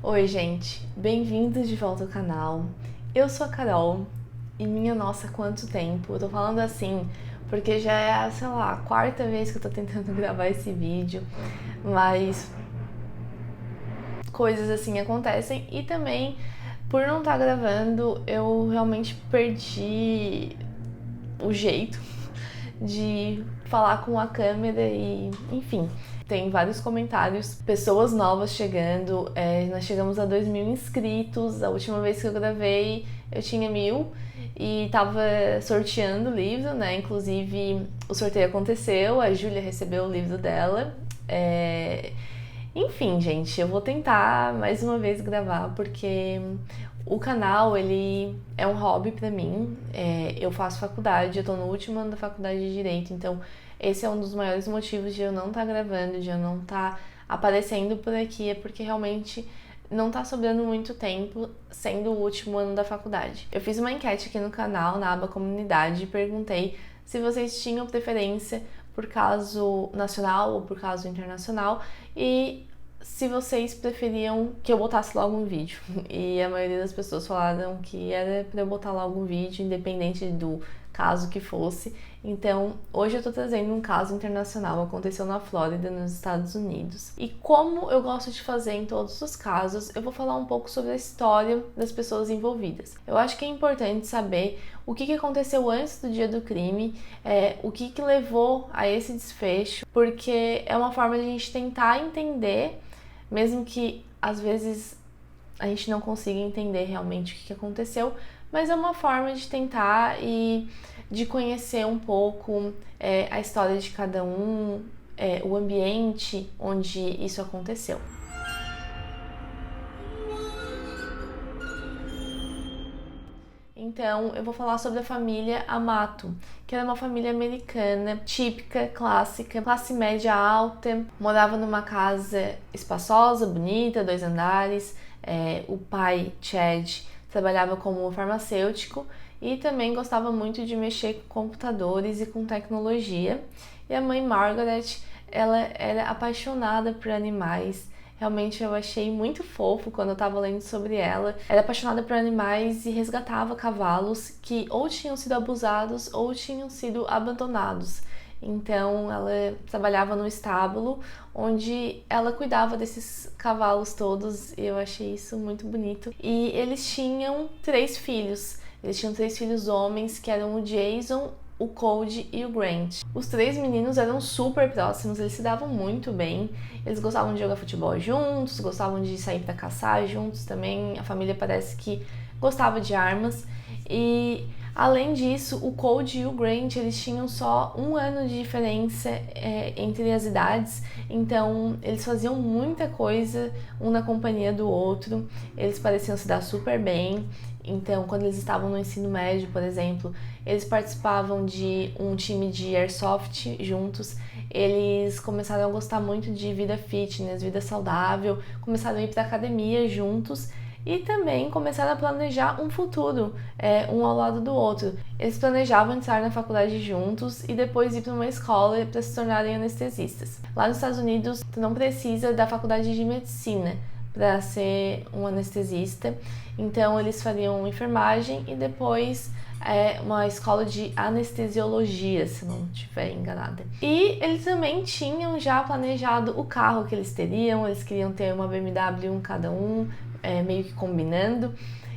Oi, gente, bem-vindos de volta ao canal. Eu sou a Carol e minha nossa, quanto tempo! Eu tô falando assim porque já é, sei lá, a quarta vez que eu tô tentando gravar esse vídeo, mas coisas assim acontecem e também por não estar gravando eu realmente perdi o jeito de falar com a câmera e, enfim, tem vários comentários, pessoas novas chegando, nós chegamos a 2.000 inscritos, a última vez que eu gravei eu tinha 1.000 e tava sorteando o livro, né, inclusive o sorteio aconteceu, a Júlia recebeu o livro dela, Enfim, gente, eu vou tentar mais uma vez gravar porque o canal, ele é um hobby pra mim, eu faço faculdade, eu tô no último ano da faculdade de Direito, então esse é um dos maiores motivos de eu não estar gravando, de eu não estar aparecendo por aqui, é porque realmente não tá sobrando muito tempo sendo o último ano da faculdade. Eu fiz uma enquete aqui no canal, na aba comunidade, e perguntei se vocês tinham preferência por caso nacional ou por caso internacional e se vocês preferiam que eu botasse logo um vídeo. E a maioria das pessoas falaram que era pra eu botar logo um vídeo, independente do caso que fosse. Então, hoje eu tô trazendo um caso internacional, aconteceu na Flórida, nos Estados Unidos. E como eu gosto de fazer em todos os casos, eu vou falar um pouco sobre a história das pessoas envolvidas. Eu acho que é importante saber o que aconteceu antes do dia do crime, o que levou a esse desfecho, porque é uma forma de a gente tentar entender, mesmo que às vezes a gente não consiga entender realmente o que aconteceu, mas é uma forma de tentar e de conhecer um pouco a história de cada um, o ambiente onde isso aconteceu. Então, eu vou falar sobre a família Amato, que era uma família americana, típica, clássica, classe média alta, morava numa casa espaçosa, bonita, 2 andares. O pai, Chad, trabalhava como farmacêutico e também gostava muito de mexer com computadores e com tecnologia. E a mãe, Margaret, ela era apaixonada por animais. Realmente eu achei muito fofo quando eu tava lendo sobre ela. Era apaixonada por animais e resgatava cavalos que ou tinham sido abusados ou tinham sido abandonados. Então ela trabalhava no estábulo onde ela cuidava desses cavalos todos e eu achei isso muito bonito. E eles tinham 3 filhos. Eles tinham 3 filhos homens que eram o Jason, o Cody e o Grant. Os 3 meninos eram super próximos, eles se davam muito bem, eles gostavam de jogar futebol juntos, gostavam de sair para caçar juntos também, a família parece que gostava de armas e além disso, o Cody e o Grant, eles tinham só 1 ano de diferença entre as idades, então eles faziam muita coisa, um na companhia do outro, eles pareciam se dar super bem. Então, quando eles estavam no ensino médio, por exemplo, eles participavam de um time de airsoft juntos, eles começaram a gostar muito de vida fitness, vida saudável, começaram a ir para academia juntos e também começaram a planejar um futuro, um ao lado do outro. Eles planejavam entrar na faculdade juntos e depois ir para uma escola para se tornarem anestesistas. Lá nos Estados Unidos, tu não precisa da faculdade de medicina para ser um anestesista, então eles fariam enfermagem e depois uma escola de anestesiologia, se não estiver enganada. E eles também tinham já planejado o carro que eles teriam, eles queriam ter uma BMW um cada um, meio que combinando,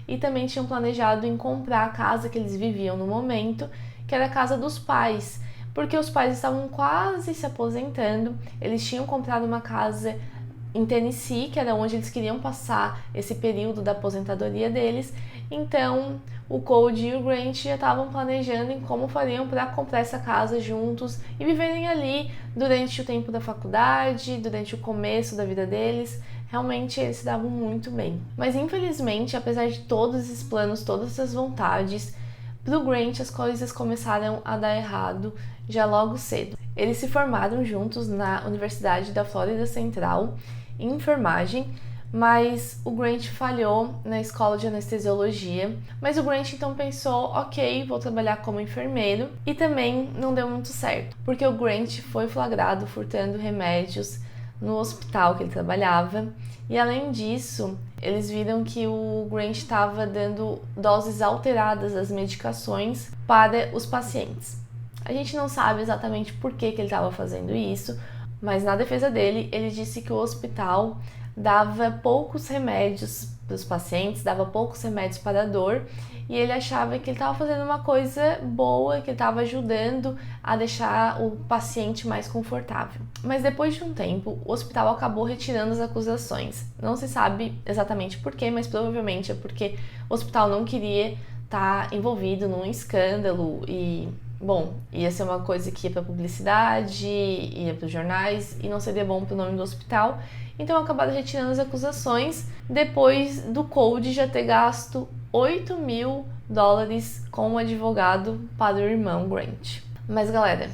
e também tinham planejado em comprar a casa que eles viviam no momento, que era a casa dos pais, porque os pais estavam quase se aposentando, eles tinham comprado uma casa em Tennessee, que era onde eles queriam passar esse período da aposentadoria deles. Então, o Cody e o Grant já estavam planejando em como fariam para comprar essa casa juntos e viverem ali durante o tempo da faculdade, durante o começo da vida deles. Realmente eles se davam muito bem. Mas infelizmente, apesar de todos esses planos, todas essas vontades, para o Grant as coisas começaram a dar errado já logo cedo. Eles se formaram juntos na Universidade da Flórida Central em enfermagem, mas o Grant falhou na escola de anestesiologia, mas o Grant então pensou, ok, vou trabalhar como enfermeiro, e também não deu muito certo, porque o Grant foi flagrado furtando remédios no hospital que ele trabalhava. E além disso, eles viram que o Grant estava dando doses alteradas das medicações para os pacientes. A gente não sabe exatamente por que ele estava fazendo isso, mas na defesa dele, ele disse que o hospital dava poucos remédios para os pacientes, dava poucos remédios para a dor, e ele achava que ele estava fazendo uma coisa boa, que ele estava ajudando a deixar o paciente mais confortável. Mas depois de um tempo, o hospital acabou retirando as acusações. Não se sabe exatamente por quê, mas provavelmente é porque o hospital não queria estar envolvido num escândalo e, bom, ia ser uma coisa que ia para publicidade, ia para os jornais e não seria bom para o nome do hospital. Então acabaram retirando as acusações depois do Cody já ter gasto $8 mil com um advogado para o irmão Grant. Mas galera,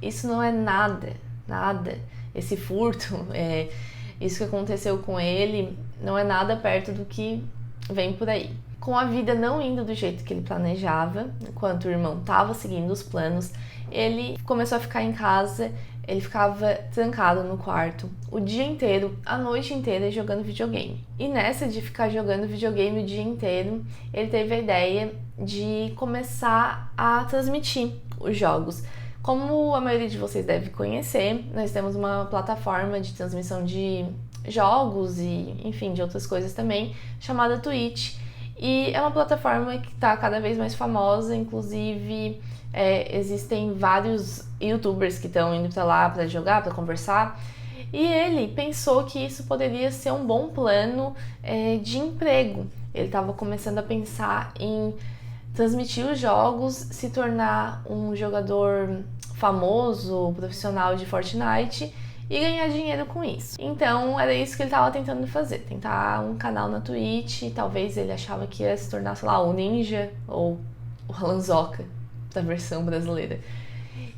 isso não é nada. Esse furto, isso que aconteceu com ele, não é nada perto do que vem por aí. Com a vida não indo do jeito que ele planejava, enquanto o irmão estava seguindo os planos, ele começou a ficar em casa. Ele ficava trancado no quarto o dia inteiro, a noite inteira, jogando videogame. E nessa de ficar jogando videogame o dia inteiro, ele teve a ideia de começar a transmitir os jogos. Como a maioria de vocês deve conhecer, nós temos uma plataforma de transmissão de jogos e, enfim, de outras coisas também, chamada Twitch. E é uma plataforma que está cada vez mais famosa, inclusive existem vários youtubers que estão indo para lá para jogar, para conversar. E ele pensou que isso poderia ser um bom plano de emprego. Ele estava começando a pensar em transmitir os jogos, se tornar um jogador famoso, profissional de Fortnite e ganhar dinheiro com isso. Então era isso que ele estava tentando fazer, tentar um canal na Twitch. Talvez ele achava que ia se tornar, sei lá, o Ninja ou o Alanzoca da versão brasileira.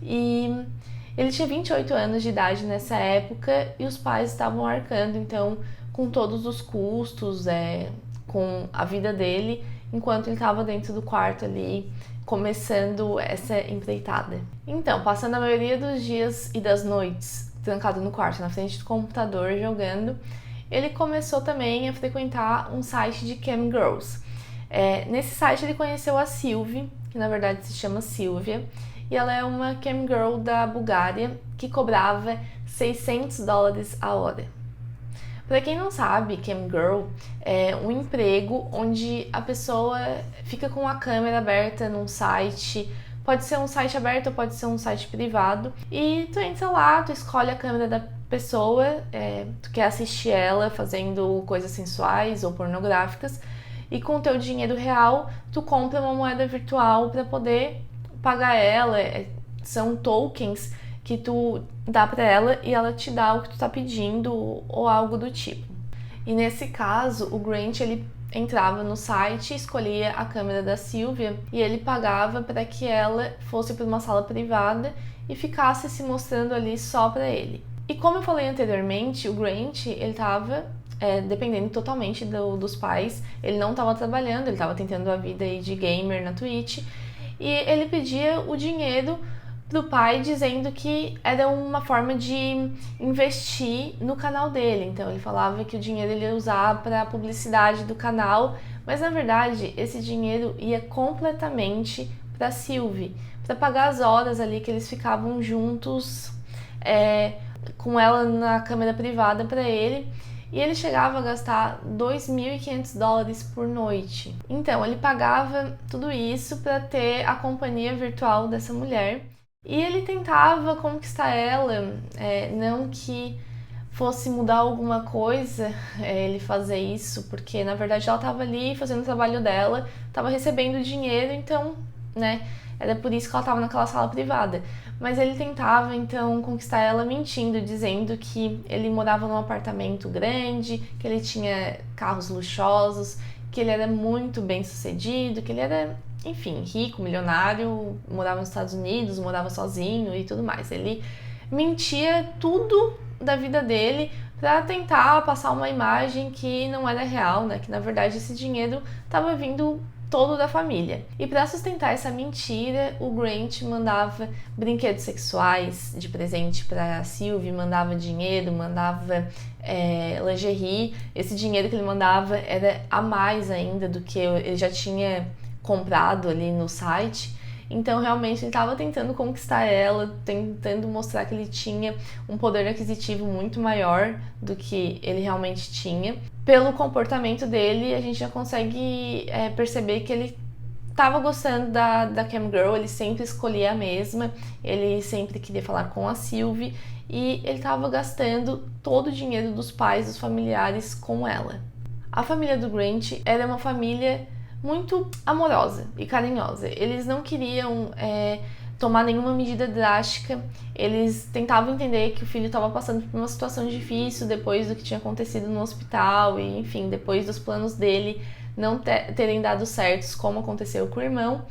E ele tinha 28 anos de idade nessa época e os pais estavam arcando então com todos os custos, com a vida dele, enquanto ele estava dentro do quarto ali começando essa empreitada. Então, passando a maioria dos dias e das noites trancado no quarto, na frente do computador, jogando, ele começou também a frequentar um site de cam girls. Nesse site ele conheceu a Sylvie, que na verdade se chama Silvia, e ela é uma cam girl da Bulgária que cobrava $600 a hora. Para quem não sabe, cam girl é um emprego onde a pessoa fica com a câmera aberta num site. Pode ser um site aberto ou pode ser um site privado. E tu entra lá, tu escolhe a câmera da pessoa, tu quer assistir ela fazendo coisas sensuais ou pornográficas. E com o teu dinheiro real, tu compra uma moeda virtual para poder pagar ela. São tokens que tu dá para ela e ela te dá o que tu tá pedindo ou algo do tipo. E nesse caso, o Grant, ele entrava no site, escolhia a câmera da Sylvia e ele pagava para que ela fosse para uma sala privada e ficasse se mostrando ali só para ele. E como eu falei anteriormente, o Grant, ele estava dependendo totalmente dos pais. Ele não estava trabalhando, ele estava tentando a vida aí de gamer na Twitch e ele pedia o dinheiro pro pai dizendo que era uma forma de investir no canal dele. Então ele falava que o dinheiro ele ia usar para a publicidade do canal, mas na verdade esse dinheiro ia completamente para Sylvie, para pagar as horas ali que eles ficavam juntos com ela na câmera privada para ele. E ele chegava a gastar $2.500 por noite. Então ele pagava tudo isso para ter a companhia virtual dessa mulher. E ele tentava conquistar ela, não que fosse mudar alguma coisa ele fazer isso, porque na verdade ela estava ali fazendo o trabalho dela, estava recebendo dinheiro, então, era por isso que ela estava naquela sala privada. Mas ele tentava então conquistar ela mentindo, dizendo que ele morava num apartamento grande, que ele tinha carros luxuosos, que ele era muito bem sucedido, que ele era, enfim, rico, milionário, morava nos Estados Unidos, morava sozinho e tudo mais. Ele mentia tudo da vida dele para tentar passar uma imagem que não era real, que na verdade esse dinheiro estava vindo todo da família. E para sustentar essa mentira, o Grant mandava brinquedos sexuais de presente para Sylvie, mandava dinheiro, mandava lingerie. Esse dinheiro que ele mandava era a mais ainda do que ele já tinha comprado ali no site. Então, realmente, ele estava tentando conquistar ela, tentando mostrar que ele tinha um poder aquisitivo muito maior do que ele realmente tinha. Pelo comportamento dele, a gente já consegue perceber que ele estava gostando da Cam Girl, ele sempre escolhia a mesma, ele sempre queria falar com a Sylvie e ele estava gastando todo o dinheiro dos pais, dos familiares com ela. A família do Grant era uma família muito amorosa e carinhosa. Eles não queriam tomar nenhuma medida drástica, eles tentavam entender que o filho estava passando por uma situação difícil depois do que tinha acontecido no hospital e, enfim, depois dos planos dele não terem dado certos, como aconteceu com o irmão.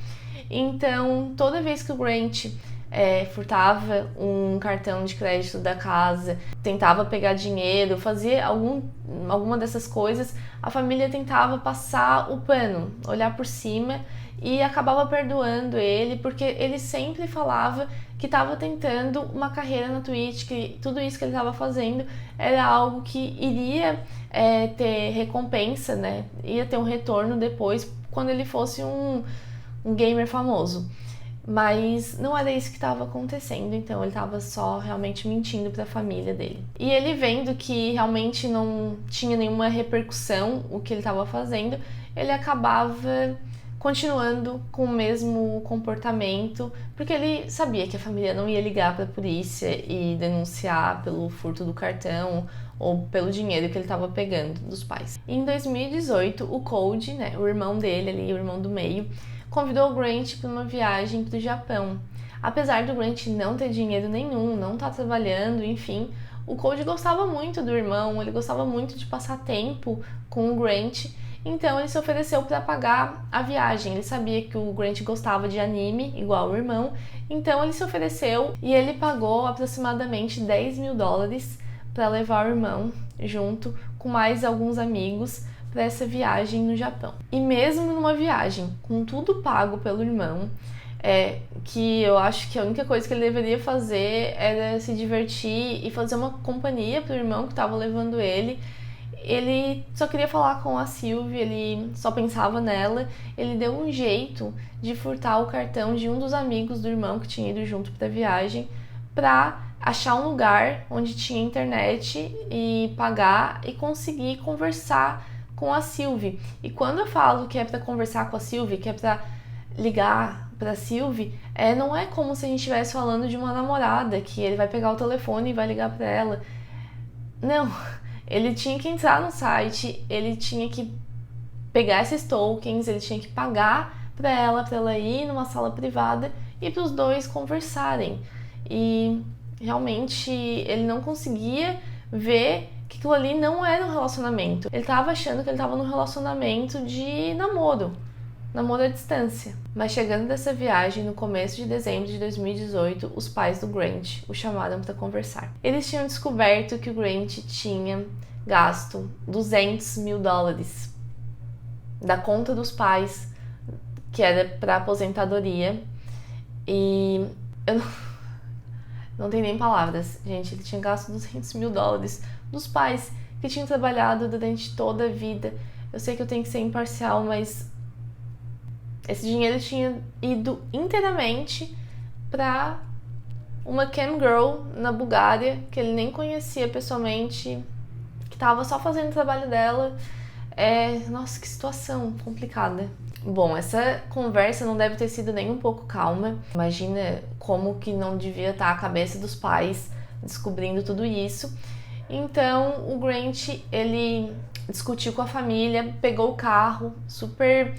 Então, toda vez que o Grant furtava um cartão de crédito da casa, tentava pegar dinheiro, fazia alguma dessas coisas, a família tentava passar o pano, olhar por cima e acabava perdoando ele, porque ele sempre falava que estava tentando uma carreira na Twitch, que tudo isso que ele estava fazendo era algo que iria ter recompensa, né? Ia ter um retorno depois, quando ele fosse um gamer famoso. Mas não era isso que estava acontecendo, então ele estava só realmente mentindo para a família dele. E ele vendo que realmente não tinha nenhuma repercussão o que ele estava fazendo, ele acabava continuando com o mesmo comportamento, porque ele sabia que a família não ia ligar para a polícia e denunciar pelo furto do cartão ou pelo dinheiro que ele estava pegando dos pais. E em 2018, o Cody, né, o irmão dele ali, o irmão do meio, convidou o Grant para uma viagem para o Japão. Apesar do Grant não ter dinheiro nenhum, não estar trabalhando, enfim, o Cody gostava muito do irmão, ele gostava muito de passar tempo com o Grant, então ele se ofereceu para pagar a viagem. Ele sabia que o Grant gostava de anime, igual o irmão, então ele se ofereceu e ele pagou aproximadamente $10.000 para levar o irmão junto com mais alguns amigos para essa viagem no Japão. E mesmo numa viagem com tudo pago pelo irmão, que eu acho que a única coisa que ele deveria fazer era se divertir e fazer uma companhia pro irmão que estava levando ele. Ele só queria falar com a Sylvie, ele só pensava nela. Ele deu um jeito de furtar o cartão de um dos amigos do irmão que tinha ido junto para a viagem, para achar um lugar onde tinha internet e pagar e conseguir conversar com a Sylvie. E quando eu falo que é para conversar com a Sylvie, que é para ligar para a Sylvie, não é como se a gente estivesse falando de uma namorada, que ele vai pegar o telefone e vai ligar para ela. Não, ele tinha que entrar no site, ele tinha que pegar esses tokens, ele tinha que pagar para ela ir numa sala privada e para os dois conversarem. E realmente ele não conseguia ver que aquilo ali não era um relacionamento. Ele tava achando que ele tava num relacionamento de namoro à distância. Mas chegando dessa viagem, no começo de dezembro de 2018, os pais do Grant o chamaram para conversar. Eles tinham descoberto que o Grant tinha gasto $200.000 da conta dos pais, que era para aposentadoria, e eu não tenho nem palavras, gente. Ele tinha gasto $200.000 dos pais que tinham trabalhado durante toda a vida. Eu sei que eu tenho que ser imparcial, mas esse dinheiro tinha ido inteiramente para uma cam girl na Bulgária, que ele nem conhecia pessoalmente, que estava só fazendo o trabalho dela. Nossa, que situação complicada. Bom, essa conversa não deve ter sido nem um pouco calma. Imagina como que não devia estar a cabeça dos pais descobrindo tudo isso. Então, o Grant, ele discutiu com a família, pegou o carro super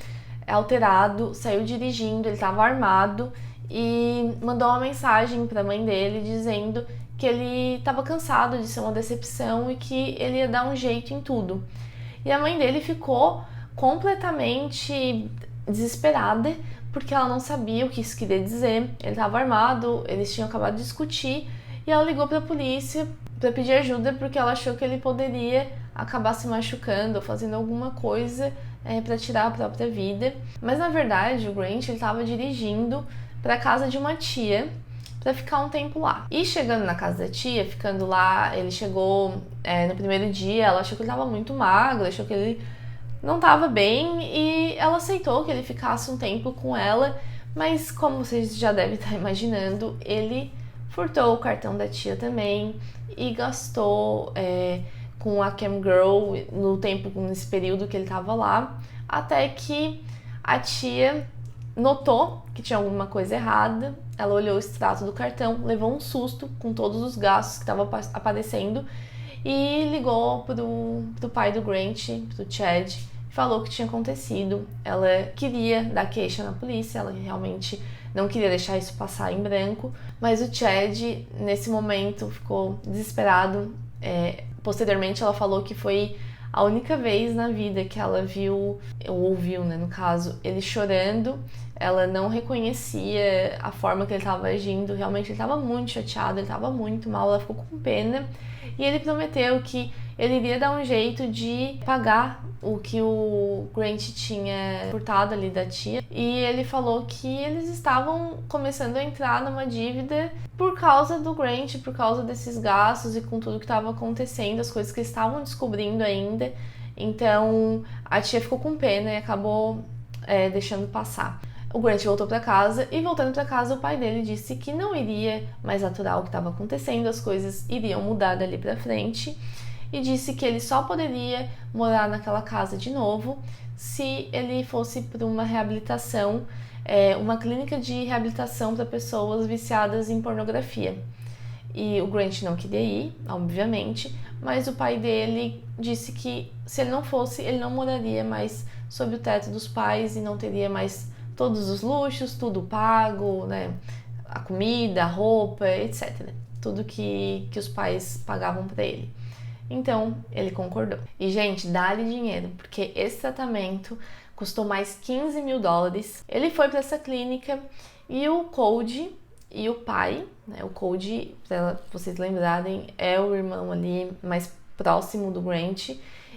alterado, saiu dirigindo, ele estava armado e mandou uma mensagem para a mãe dele dizendo que ele estava cansado de ser uma decepção e que ele ia dar um jeito em tudo. E a mãe dele ficou completamente desesperada, porque ela não sabia o que isso queria dizer. Ele estava armado, eles tinham acabado de discutir, e ela ligou para a polícia para pedir ajuda, porque ela achou que ele poderia acabar se machucando ou fazendo alguma coisa para tirar a própria vida. Mas na verdade o Grant estava dirigindo para casa de uma tia para ficar um tempo lá. E chegando na casa da tia, ficando lá, ele chegou no primeiro dia, ela achou que ele estava muito magro, achou que ele não estava bem e ela aceitou que ele ficasse um tempo com ela, mas como vocês já devem estar imaginando, ele furtou o cartão da tia também e gastou com a cam girl nesse período que ele estava lá, até que a tia notou que tinha alguma coisa errada. Ela olhou o extrato do cartão, levou um susto com todos os gastos que estavam aparecendo e ligou pro pai do Grant, pro Chad, falou o que tinha acontecido. Ela queria dar queixa na polícia, ela realmente não queria deixar isso passar em branco, mas o Chad, nesse momento, ficou desesperado. Posteriormente, ela falou que foi a única vez na vida que ela ouviu, né, no caso, ele chorando. Ela não reconhecia a forma que ele estava agindo, realmente ele estava muito chateado, ele estava muito mal, ela ficou com pena. E ele prometeu que ele iria dar um jeito de pagar o que o Grant tinha furtado ali da tia. E ele falou que eles estavam começando a entrar numa dívida por causa do Grant, por causa desses gastos e com tudo que estava acontecendo, as coisas que eles estavam descobrindo ainda. Então a tia ficou com pena e acabou deixando passar. O Grant voltou para casa e, voltando para casa, o pai dele disse que não iria mais aturar o que estava acontecendo, as coisas iriam mudar dali para frente, e disse que ele só poderia morar naquela casa de novo se ele fosse para uma reabilitação, uma clínica de reabilitação para pessoas viciadas em pornografia. E o Grant não queria ir, obviamente, mas o pai dele disse que se ele não fosse, ele não moraria mais sob o teto dos pais e não teria mais todos os luxos, tudo pago, né? A comida, a roupa, etc. Tudo que os pais pagavam para ele. Então, ele concordou. E, gente, dá-lhe dinheiro, porque esse tratamento custou mais $15 mil. Ele foi para essa clínica e o Cody e o pai, né? O Cody, para vocês lembrarem, é o irmão ali mais próximo do Grant,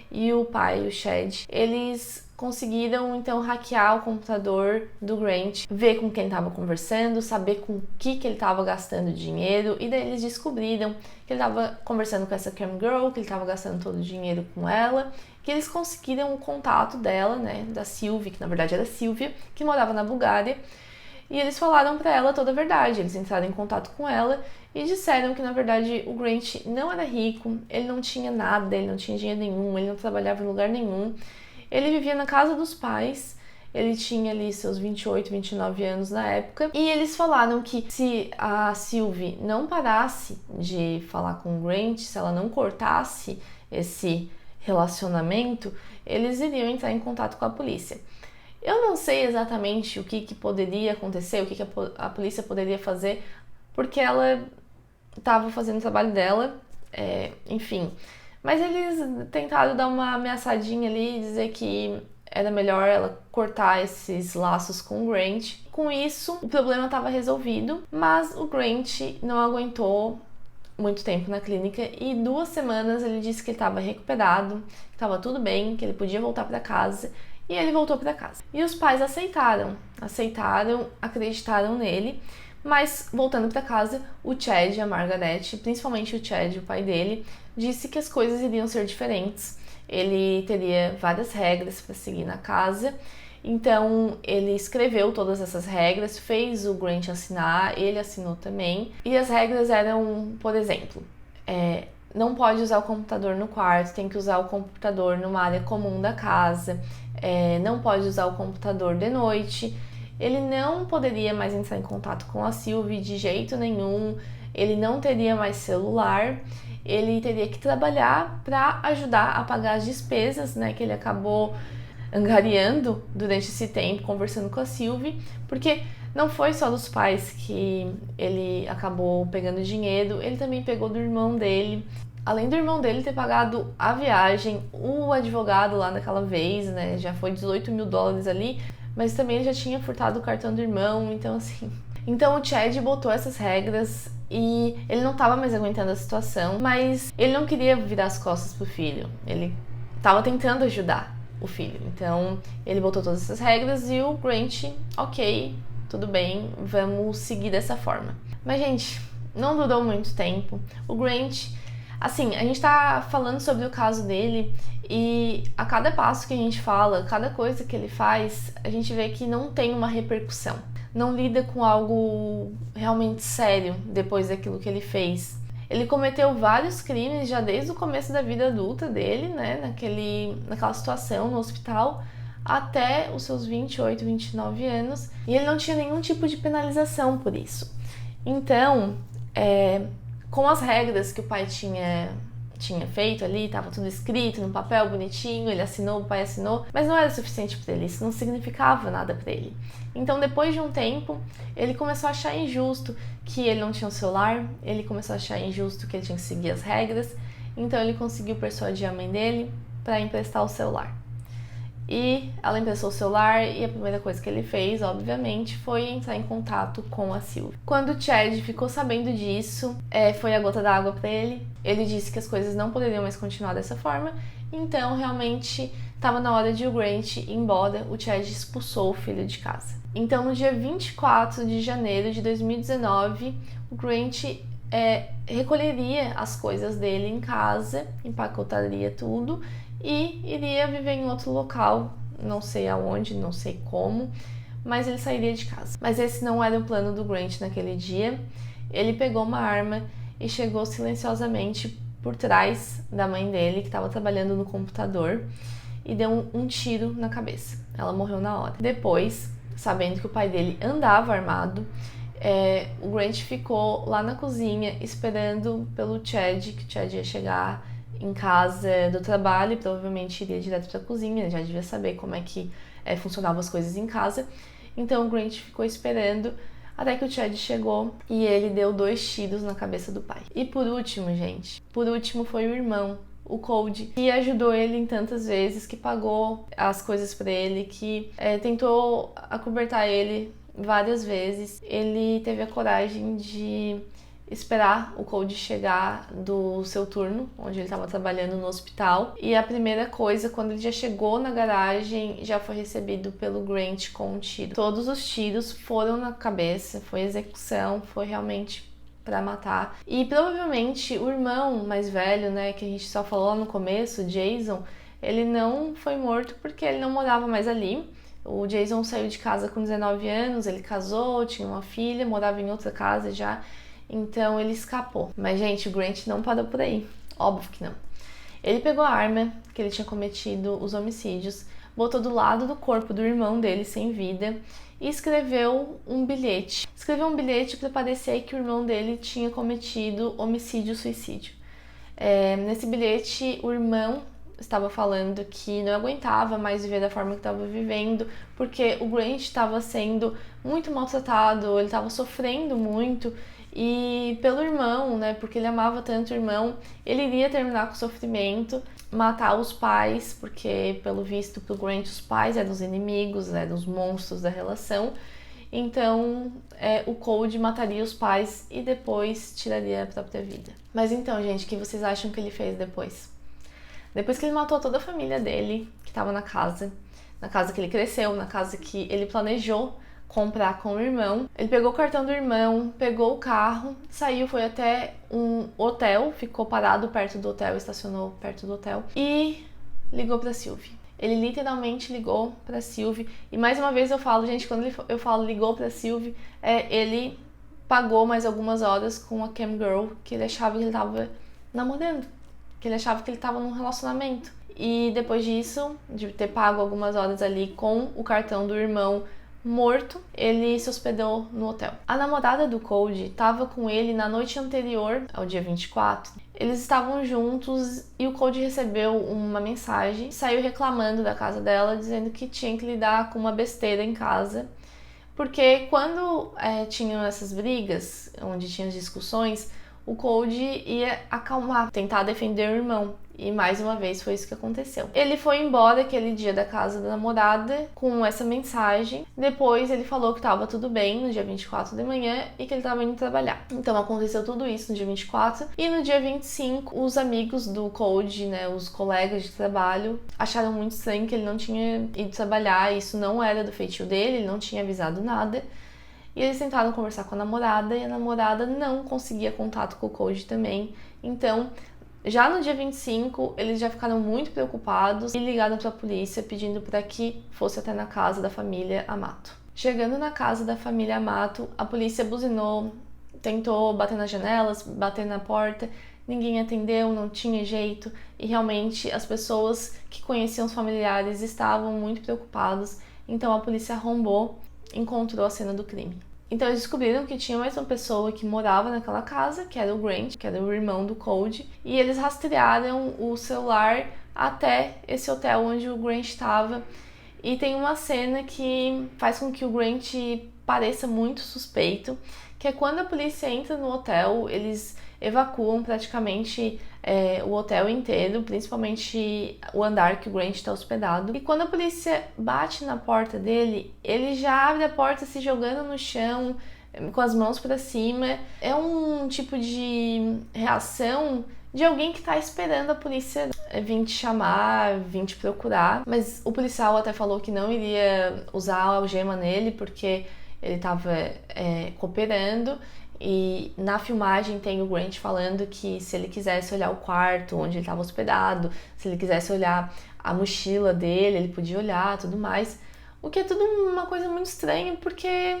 e o pai, o Chad, eles conseguiram então hackear o computador do Grant, ver com quem estava conversando, saber com que ele estava gastando dinheiro, e daí eles descobriram que ele estava conversando com essa cam girl, que ele estava gastando todo o dinheiro com ela, que eles conseguiram o contato dela, né, da Sylvie, que na verdade era Sylvia, que morava na Bulgária, e eles falaram para ela toda a verdade. Eles entraram em contato com ela e disseram que na verdade o Grant não era rico, ele não tinha nada, ele não tinha dinheiro nenhum, ele não trabalhava em lugar nenhum. Ele vivia na casa dos pais, ele tinha ali seus 28, 29 anos na época, e eles falaram que se a Sylvie não parasse de falar com o Grant, se ela não cortasse esse relacionamento, eles iriam entrar em contato com a polícia. Eu não sei exatamente o que poderia acontecer, o que a polícia poderia fazer, porque ela estava fazendo o trabalho dela, enfim. Mas eles tentaram dar uma ameaçadinha ali e dizer que era melhor ela cortar esses laços com o Grant. Com isso, o problema estava resolvido, mas o Grant não aguentou muito tempo na clínica e 2 semanas ele disse que ele estava recuperado, que estava tudo bem, que ele podia voltar para casa, e ele voltou para casa. E os pais aceitaram, acreditaram nele. Mas, voltando para casa, o Chad e a Margaret, principalmente o Chad, o pai dele, disse que as coisas iriam ser diferentes. Ele teria várias regras para seguir na casa, então ele escreveu todas essas regras, fez o Grant assinar, ele assinou também. E as regras eram, por exemplo, não pode usar o computador no quarto, tem que usar o computador numa área comum da casa, não pode usar o computador de noite. Ele não poderia mais entrar em contato com a Sylvie de jeito nenhum, ele não teria mais celular, ele teria que trabalhar para ajudar a pagar as despesas, né, que ele acabou angariando durante esse tempo, conversando com a Sylvie, porque não foi só dos pais que ele acabou pegando dinheiro, ele também pegou do irmão dele. Além do irmão dele ter pagado a viagem, o advogado lá naquela vez, né, já foi $18 mil ali, mas também ele já tinha furtado o cartão do irmão, então assim... Então o Chad botou essas regras e ele não estava mais aguentando a situação, mas ele não queria virar as costas pro filho, ele estava tentando ajudar o filho. Então ele botou todas essas regras e o Grant, ok, tudo bem, vamos seguir dessa forma. Mas, gente, não durou muito tempo. O Grant, assim, a gente tá falando sobre o caso dele e a cada passo que a gente fala, cada coisa que ele faz, a gente vê que não tem uma repercussão. Não lida com algo realmente sério depois daquilo que ele fez. Ele cometeu vários crimes já desde o começo da vida adulta dele, né, naquela situação no hospital, até os seus 28, 29 anos, e ele não tinha nenhum tipo de penalização por isso. Então, com as regras que o pai tinha feito ali, estava tudo escrito no papel bonitinho, ele assinou, o pai assinou, mas não era suficiente para ele, isso não significava nada para ele. Então, depois de um tempo, ele começou a achar injusto que ele não tinha um celular, ele começou a achar injusto que ele tinha que seguir as regras, então ele conseguiu persuadir a mãe dele para emprestar o celular. E ela emprestou o celular e a primeira coisa que ele fez, obviamente, foi entrar em contato com a Sylvie. Quando o Chad ficou sabendo disso, foi a gota d'água para ele. Ele disse que as coisas não poderiam mais continuar dessa forma, então realmente estava na hora de o Grant ir embora. O Chad expulsou o filho de casa. Então, no dia 24 de janeiro de 2019, o Grant recolheria as coisas dele em casa, empacotaria tudo e iria viver em outro local, não sei aonde, não sei como, mas ele sairia de casa. Mas esse não era o plano do Grant naquele dia. Ele pegou uma arma e chegou silenciosamente por trás da mãe dele, que estava trabalhando no computador, e deu um tiro na cabeça. Ela morreu na hora. Depois, sabendo que o pai dele andava armado, o Grant ficou lá na cozinha esperando pelo Chad, que o Chad ia chegar em casa do trabalho e provavelmente iria direto para a cozinha, ele já devia saber como é que funcionavam as coisas em casa. Então o Grant ficou esperando até que o Chad chegou e ele deu 2 tiros na cabeça do pai. E por último, gente, foi o irmão, o Cody, que ajudou ele em tantas vezes, que pagou as coisas para ele, que tentou acobertar ele várias vezes. Ele teve a coragem de esperar o Cody chegar do seu turno, onde ele estava trabalhando no hospital. E a primeira coisa, quando ele já chegou na garagem, já foi recebido pelo Grant com um tiro. Todos os tiros foram na cabeça, foi execução, foi realmente para matar. E provavelmente o irmão mais velho, né, que a gente só falou lá no começo, Jason, ele não foi morto porque ele não morava mais ali. O Jason saiu de casa com 19 anos, ele casou, tinha uma filha, morava em outra casa já. Então ele escapou. Mas, gente, o Grant não parou por aí. Óbvio que não. Ele pegou a arma que ele tinha cometido os homicídios, botou do lado do corpo do irmão dele sem vida e escreveu um bilhete. Escreveu um bilhete para parecer que o irmão dele tinha cometido homicídio-suicídio. Nesse bilhete, o irmão estava falando que não aguentava mais viver da forma que estava vivendo, porque o Grant estava sendo muito maltratado, ele estava sofrendo muito. E pelo irmão, né, porque ele amava tanto o irmão, ele iria terminar com o sofrimento, matar os pais, porque pelo visto pro Grant os pais eram os inimigos, eram os monstros da relação. Então o Cody mataria os pais e depois tiraria a própria vida. Mas então, gente, o que vocês acham que ele fez depois? Depois que ele matou toda a família dele, que estava na casa que ele cresceu, na casa que ele planejou comprar com o irmão. Ele pegou o cartão do irmão, pegou o carro, saiu, foi até um hotel, ficou parado perto do hotel, estacionou perto do hotel e ligou pra Sylvie. Ele literalmente ligou pra Sylvie. E mais uma vez eu falo, gente, quando eu falo ligou pra Sylvie, ele pagou mais algumas horas com a cam girl, que ele achava que ele tava namorando, que ele achava que ele tava num relacionamento. E depois disso, de ter pago algumas horas ali com o cartão do irmão morto, ele se hospedou no hotel. A namorada do Cody estava com ele na noite anterior ao dia 24. Eles estavam juntos e o Cody recebeu uma mensagem, saiu reclamando da casa dela, dizendo que tinha que lidar com uma besteira em casa, porque quando tinham essas brigas, onde tinham as discussões, o Cody ia acalmar, tentar defender o irmão. E mais uma vez foi isso que aconteceu. Ele foi embora aquele dia da casa da namorada com essa mensagem. Depois ele falou que estava tudo bem no dia 24 de manhã e que ele estava indo trabalhar. Então aconteceu tudo isso no dia 24 e no dia 25 os amigos do Cody, né, os colegas de trabalho, acharam muito estranho que ele não tinha ido trabalhar. Isso não era do feitio dele, ele não tinha avisado nada. E eles tentaram conversar com a namorada e a namorada não conseguia contato com o Cody também. Então, já no dia 25, eles já ficaram muito preocupados e ligaram para a polícia pedindo para que fosse até na casa da família Amato. Chegando na casa da família Amato, a polícia buzinou, tentou bater nas janelas, bater na porta, ninguém atendeu, não tinha jeito e realmente as pessoas que conheciam os familiares estavam muito preocupados, então a polícia arrombou, encontrou a cena do crime. Então eles descobriram que tinha mais uma pessoa que morava naquela casa, que era o Grant, que era o irmão do Cody, e eles rastrearam o celular até esse hotel onde o Grant estava. E tem uma cena que faz com que o Grant pareça muito suspeito, que é quando a polícia entra no hotel, eles evacuam praticamente o hotel inteiro, principalmente o andar que o Grant está hospedado. E quando a polícia bate na porta dele, ele já abre a porta se jogando no chão, com as mãos para cima. É um tipo de reação de alguém que está esperando a polícia vir te chamar, vir te procurar. Mas o policial até falou que não iria usar a algema nele, porque ele estava cooperando. E na filmagem tem o Grant falando que se ele quisesse olhar o quarto onde ele estava hospedado, se ele quisesse olhar a mochila dele, ele podia olhar, tudo mais. O que é tudo uma coisa muito estranha, porque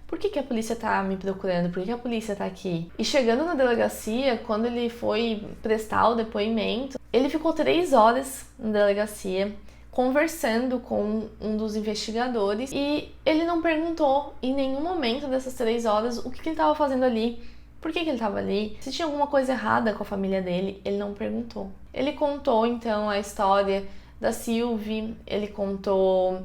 por que a polícia tá me procurando? Por que a polícia tá aqui? E chegando na delegacia, quando ele foi prestar o depoimento, ele ficou 3 horas na delegacia, conversando com um dos investigadores e ele não perguntou em nenhum momento dessas 3 horas o que ele estava fazendo ali, por que ele estava ali, se tinha alguma coisa errada com a família dele, ele não perguntou. Ele contou então a história da Sylvie, ele contou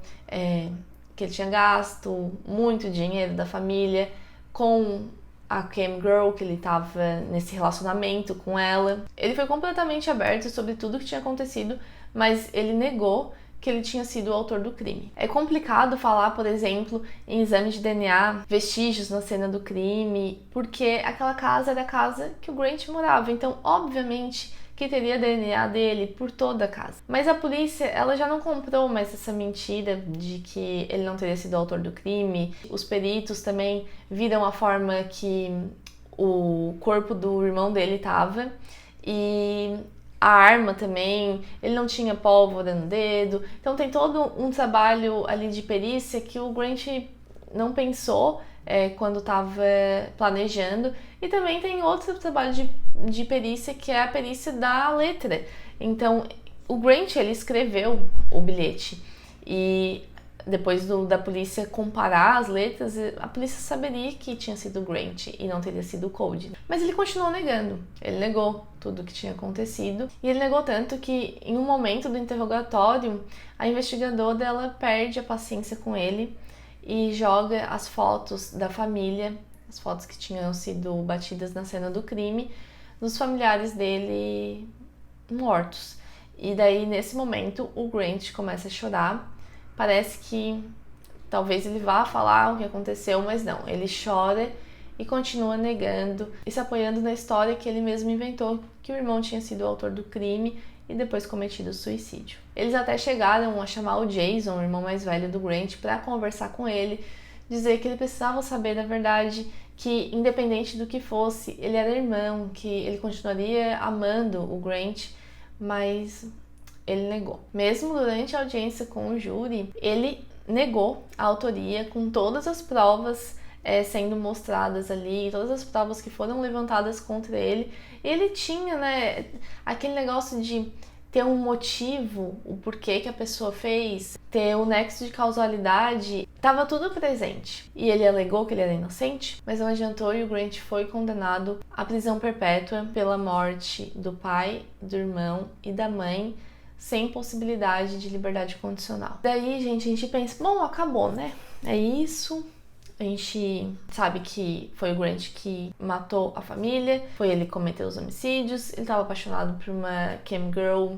que ele tinha gasto muito dinheiro da família com a cam girl, que ele estava nesse relacionamento com ela. Ele foi completamente aberto sobre tudo que tinha acontecido, mas ele negou que ele tinha sido o autor do crime. É complicado falar, por exemplo, em exame de DNA, vestígios na cena do crime, porque aquela casa era a casa que o Grant morava, então obviamente que teria DNA dele por toda a casa. Mas a polícia, ela já não comprou mais essa mentira de que ele não teria sido o autor do crime. Os peritos também viram a forma que o corpo do irmão dele estava e a arma também, ele não tinha pólvora no dedo. Então tem todo um trabalho ali de perícia que o Grant não pensou quando estava planejando. E também tem outro trabalho de perícia, que é a perícia da letra. Então o Grant, ele escreveu o bilhete e depois da polícia comparar as letras, a polícia saberia que tinha sido o Grant e não teria sido o Cody. Mas ele continuou negando. Ele negou tudo o que tinha acontecido. E ele negou tanto que, em um momento do interrogatório, a investigadora ela perde a paciência com ele e joga as fotos da família, as fotos que tinham sido batidas na cena do crime, dos familiares dele mortos. E daí, nesse momento, o Grant começa a chorar. Parece que talvez ele vá falar o que aconteceu, mas não. Ele chora e continua negando e se apoiando na história que ele mesmo inventou, que o irmão tinha sido o autor do crime e depois cometido suicídio. Eles até chegaram a chamar o Jason, o irmão mais velho do Grant, para conversar com ele, dizer que ele precisava saber da verdade, que independente do que fosse, ele era irmão, que ele continuaria amando o Grant, mas ele negou. Mesmo durante a audiência com o júri, ele negou a autoria com todas as provas sendo mostradas ali, todas as provas que foram levantadas contra ele. Ele tinha, aquele negócio de ter um motivo, o porquê que a pessoa fez, ter o nexo de causalidade, estava tudo presente. E ele alegou que ele era inocente, mas não adiantou e o Grant foi condenado à prisão perpétua pela morte do pai, do irmão e da mãe, sem possibilidade de liberdade condicional. Daí, gente, a gente pensa, bom, acabou, né? É isso, A gente sabe que foi o Grant que matou a família, foi ele que cometeu os homicídios, ele estava apaixonado por uma cam girl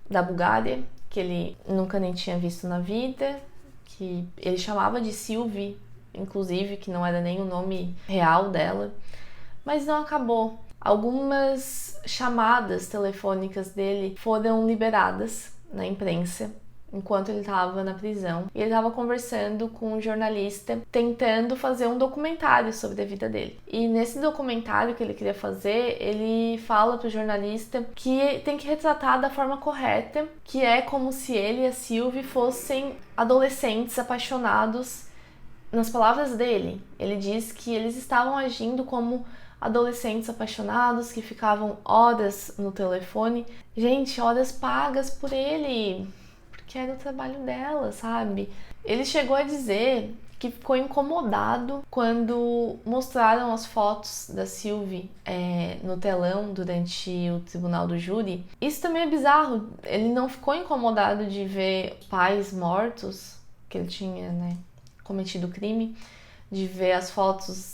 da Bulgária, que ele nunca nem tinha visto na vida, que ele chamava de Sylvie, inclusive, que não era nem o nome real dela, mas não acabou. Algumas chamadas telefônicas dele foram liberadas na imprensa enquanto ele estava na prisão. E ele estava conversando com um jornalista, tentando fazer um documentário sobre a vida dele. E nesse documentário que ele queria fazer, ele fala pro jornalista que tem que retratar da forma correta, que é como se ele e a Sylvie fossem adolescentes apaixonados. Nas palavras dele, ele diz que eles estavam agindo como adolescentes apaixonados que ficavam horas no telefone. Gente, horas pagas por ele, porque era o trabalho dela, sabe? Ele chegou a dizer que ficou incomodado quando mostraram as fotos da Sylvie no telão durante o tribunal do júri. Isso também é bizarro. Ele não ficou incomodado de ver pais mortos, que ele tinha, né, cometido o crime, de ver as fotos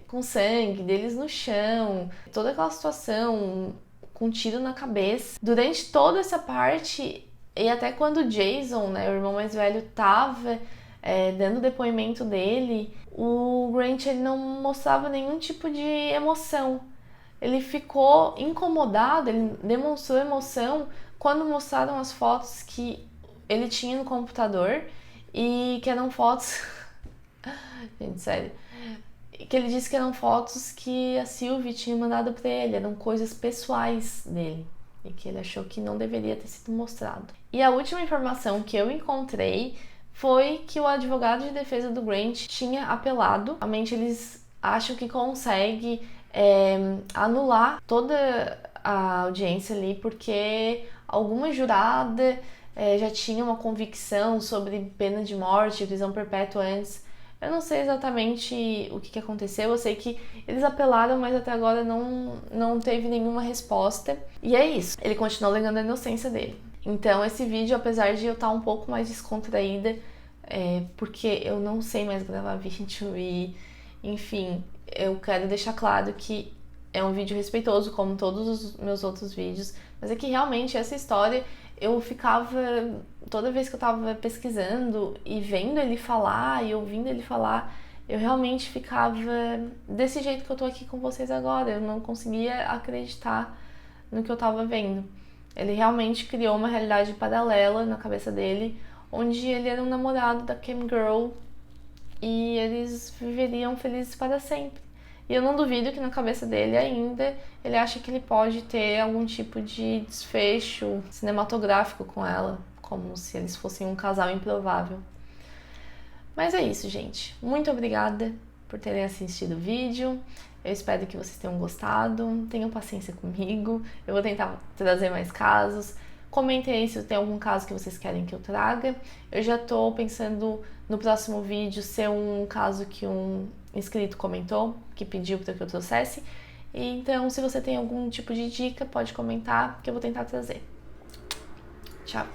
com sangue deles no chão, toda aquela situação com um tiro na cabeça. Durante toda essa parte, e até quando o Jason, né, o irmão mais velho, tava dando o depoimento dele, o Grant ele não mostrava nenhum tipo de emoção. Ele ficou incomodado, ele demonstrou emoção quando mostraram as fotos que ele tinha no computador e que eram fotos... Gente, sério. Que ele disse que eram fotos que a Sylvie tinha mandado pra ele, eram coisas pessoais dele. E que ele achou que não deveria ter sido mostrado. E a última informação que eu encontrei foi que o advogado de defesa do Grant tinha apelado. Realmente eles acham que consegue anular toda a audiência ali, porque alguma jurada já tinha uma convicção sobre pena de morte, prisão perpétua antes. Eu não sei exatamente o que aconteceu, eu sei que eles apelaram, mas até agora não teve nenhuma resposta. E é isso, ele continuou alegando a inocência dele. Então esse vídeo, apesar de eu estar um pouco mais descontraída, porque eu não sei mais gravar vídeo e, enfim, eu quero deixar claro que é um vídeo respeitoso, como todos os meus outros vídeos, mas é que realmente essa história... Eu ficava, toda vez que eu tava pesquisando e vendo ele falar e ouvindo ele falar, eu realmente ficava desse jeito que eu tô aqui com vocês agora. Eu não conseguia acreditar no que eu tava vendo. Ele realmente criou uma realidade paralela na cabeça dele, onde ele era um namorado da cam girl e eles viveriam felizes para sempre. E eu não duvido que na cabeça dele ainda ele acha que ele pode ter algum tipo de desfecho cinematográfico com ela, como se eles fossem um casal improvável. Mas é isso, gente. Muito obrigada por terem assistido o vídeo. Eu espero que vocês tenham gostado. Tenham paciência comigo. Eu vou tentar trazer mais casos. Comentem aí se tem algum caso que vocês querem que eu traga. Eu já tô pensando no próximo vídeo ser um caso que um inscrito comentou, que pediu para que eu trouxesse. Então, se você tem algum tipo de dica, pode comentar que eu vou tentar trazer. Tchau!